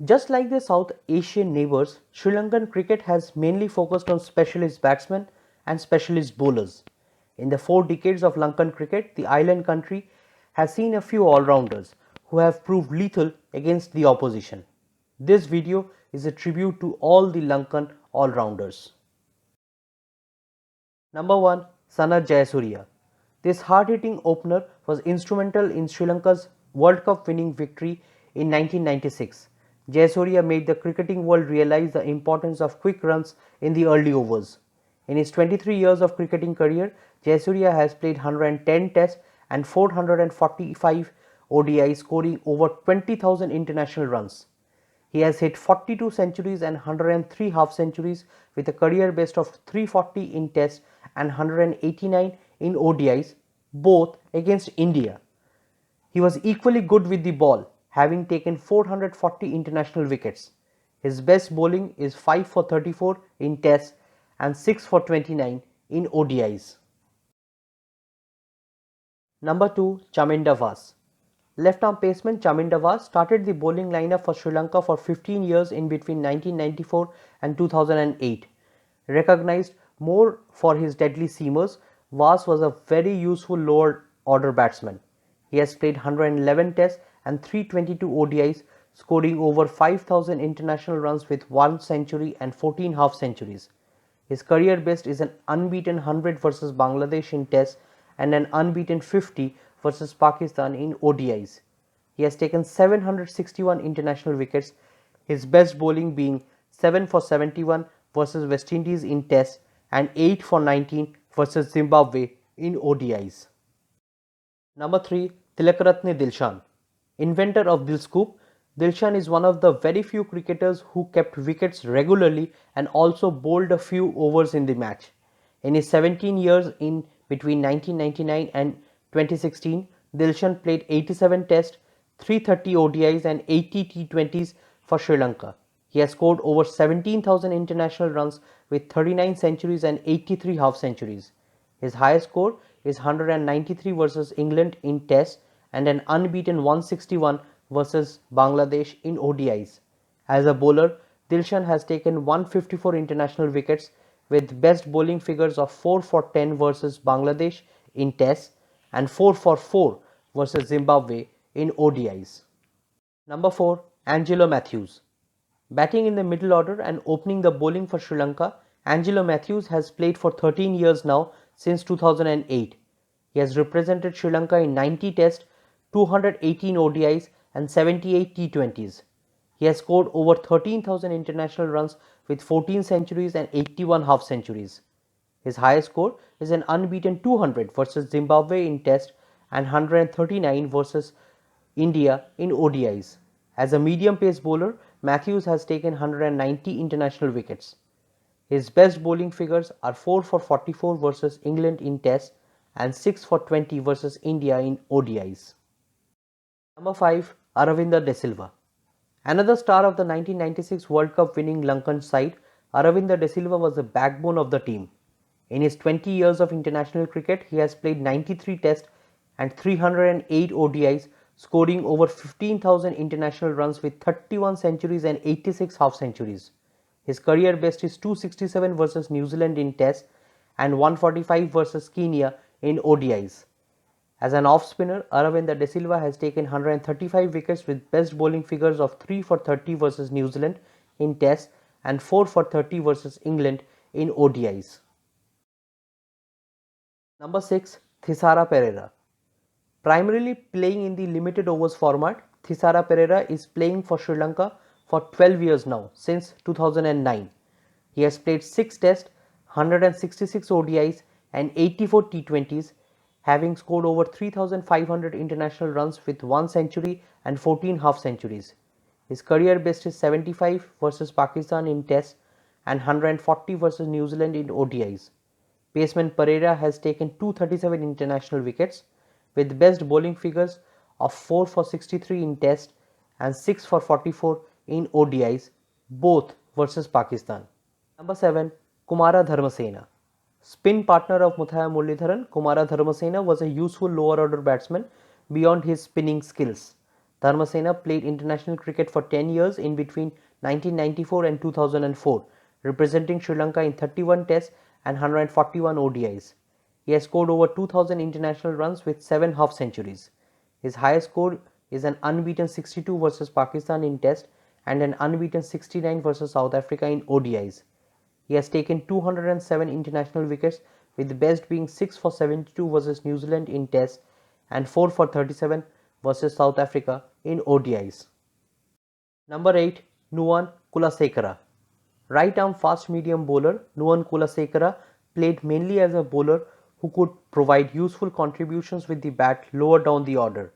Just like their South Asian neighbours, Sri Lankan cricket has mainly focused on specialist batsmen and specialist bowlers. In the 4 decades of Lankan cricket, the island country has seen a few all-rounders who have proved lethal against the opposition. This video is a tribute to all the Lankan all-rounders. Number 1. Sanath Jayasuriya. This hard-hitting opener was instrumental in Sri Lanka's World Cup winning victory in 1996. Jayasuriya made the cricketing world realize the importance of quick runs in the early overs. In his 23 years of cricketing career, Jayasuriya has played 110 tests and 445 ODIs, scoring over 20,000 international runs. He has hit 42 centuries and 103 half centuries with a career best of 340 in Tests and 189 in ODIs, both against India. He was equally good with the ball, having taken 440 international wickets. His best bowling is 5 for 34 in Tests and 6 for 29 in ODIs. Number 2. Chaminda Vaas. Left-arm paceman Chaminda Vaas started the bowling lineup for Sri Lanka for 15 years in between 1994 and 2008. Recognized more for his deadly seamers, Vaas was a very useful lower order batsman. He has played 111 tests and 322 ODIs, scoring over 5,000 international runs with 1 century and 14 half centuries. His career best is an unbeaten 100 versus Bangladesh in Tests and an unbeaten 50 versus Pakistan in ODIs. He has taken 761 international wickets, his best bowling being 7 for 71 versus West Indies in Tests and 8 for 19 versus Zimbabwe in ODIs. Number 3. Tilakaratne Dilshan. Inventor of Dilscoop, Dilshan is one of the very few cricketers who kept wickets regularly and also bowled a few overs in the match. In his 17 years in between 1999 and 2016, Dilshan played 87 tests, 330 ODIs and 80 T20s for Sri Lanka. He has scored over 17,000 international runs with 39 centuries and 83 half centuries. His highest score is 193 versus England in Tests and an unbeaten 161 versus Bangladesh in ODIs. As a bowler, Dilshan has taken 154 international wickets with best bowling figures of 4 for 10 versus Bangladesh in Tests and 4 for 4 versus Zimbabwe in ODIs. Number 4. Angelo Matthews. Batting in the middle order and opening the bowling for Sri Lanka, Angelo Matthews has played for 13 years now since 2008. He has represented Sri Lanka in 90 tests, 218 ODIs and 78 T20s. He has scored over 13,000 international runs with 14 centuries and 81 half centuries. His highest score is an unbeaten 200 versus Zimbabwe in Test and 139 versus India in ODIs. As a medium pace bowler, Matthews has taken 190 international wickets. His best bowling figures are 4 for 44 versus England in Tests and 6 for 20 versus India in ODIs. Number 5. Aravinda De Silva. Another star of the 1996 World Cup winning Lankan side, Aravinda De Silva was the backbone of the team. In his 20 years of international cricket, he has played 93 tests and 308 ODIs, scoring over 15,000 international runs with 31 centuries and 86 half centuries. His career best is 267 versus New Zealand in Tests and 145 versus Kenya in ODIs. As an off-spinner, Aravinda De Silva has taken 135 wickets with best bowling figures of 3 for 30 versus New Zealand in Tests and 4 for 30 versus England in ODIs. Number 6. Thisara Perera. Primarily playing in the limited overs format, Thisara Perera is playing for Sri Lanka for 12 years now, since 2009. He has played 6 tests, 166 ODIs and 84 T20s, having scored over 3,500 international runs with 1 century and 14 half centuries. His career best is 75 versus Pakistan in tests and 140 versus New Zealand in ODIs. Paceman Perera has taken 237 international wickets with best bowling figures of 4 for 63 in Test and 6 for 44 in ODIs, both versus Pakistan. Number 7. Kumara Dharmasena. Spin partner of Muthaiya Muralitharan, Kumara Dharmasena was a useful lower order batsman beyond his spinning skills. Dharmasena played international cricket for 10 years in between 1994 and 2004, representing Sri Lanka in 31 Tests and 141 ODIs. He has scored over 2000 international runs with 7 half centuries. His highest score is an unbeaten 62 versus Pakistan in Test and an unbeaten 69 versus South Africa in ODIs. He has taken 207 international wickets, with the best being 6 for 72 versus New Zealand in Test and 4 for 37 versus South Africa in ODIs. Number 8. Nuwan Kulasekara. Right-arm fast-medium bowler Nuwan Kulasekara played mainly as a bowler who could provide useful contributions with the bat lower down the order.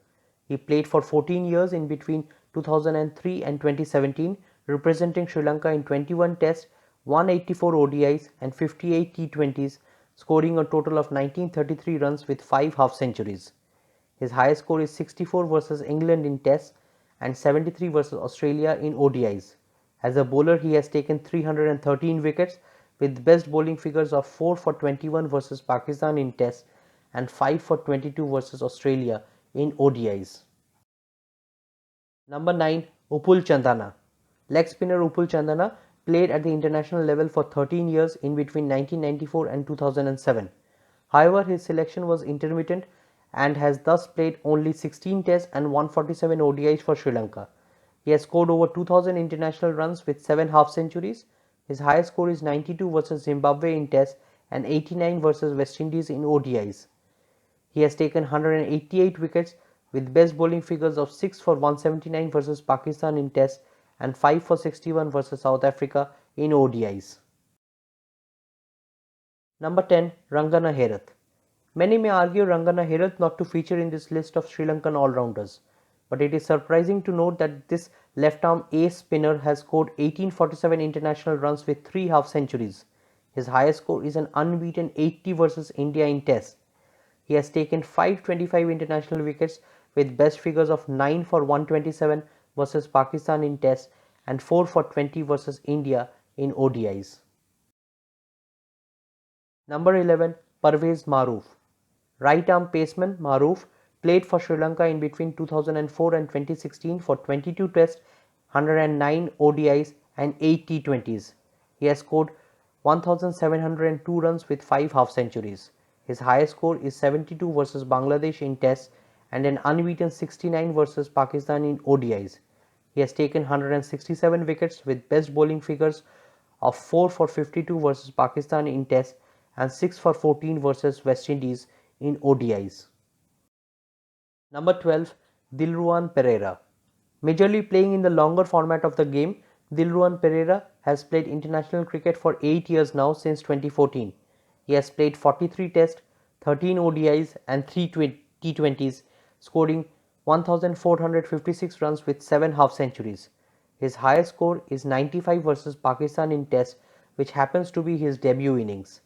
He played for 14 years in between 2003 and 2017, representing Sri Lanka in 21 Tests, 184 ODIs and 58 T20s, scoring a total of 1933 runs with 5 half centuries. His highest score is 64 versus England in Tests and 73 versus Australia in ODIs. As a bowler, he has taken 313 wickets, with best bowling figures of 4 for 21 versus Pakistan in Tests and 5 for 22 versus Australia in ODIs. Number 9. Upul Chandana. Leg spinner Upul Chandana played at the international level for 13 years in between 1994 and 2007. However, his selection was intermittent and has thus played only 16 Tests and 147 ODIs for Sri Lanka. He has scored over 2000 international runs with 7 half centuries. His highest score is 92 versus Zimbabwe in Tests and 89 versus West Indies in ODIs. He has taken 188 wickets, with best bowling figures of 6 for 179 versus Pakistan in Tests and 5 for 61 versus South Africa in ODIs. Number 10. Rangana Herath. Many may argue Rangana Herath not to feature in this list of Sri Lankan all-rounders, but it is surprising to note that this left-arm ace spinner has scored 1847 international runs with 3 half centuries. His highest score is an unbeaten 80 versus India in Tests. He has taken 525 international wickets, with best figures of 9 for 127 versus Pakistan in Tests and 4 for 20 versus India in ODIs. Number 11. Parvez Maroof. Right-arm paceman Maroof played for Sri Lanka in between 2004 and 2016 for 22 Tests, 109 ODIs and 8 T20s. He has scored 1702 runs with 5 half centuries. His highest score is 72 versus Bangladesh in Tests and an unbeaten 69 versus Pakistan in ODIs. He has taken 167 wickets, with best bowling figures of 4 for 52 versus Pakistan in Tests and 6 for 14 versus West Indies in ODIs. Number 12. Dilruwan Pereira. Majorly playing in the longer format of the game, Dilruwan Pereira has played international cricket for 8 years now since 2014. He has played 43 Tests, 13 ODIs and 3 T20s, scoring 1456 runs with 7 half centuries. His highest score is 95 versus Pakistan in Tests, which happens to be his debut innings.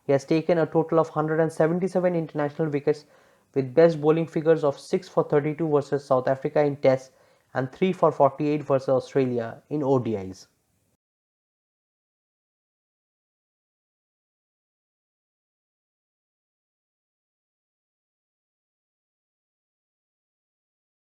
He has taken a total of 177 international wickets, with best bowling figures of 6 for 32 versus South Africa in Tests and 3 for 48 versus Australia in ODIs.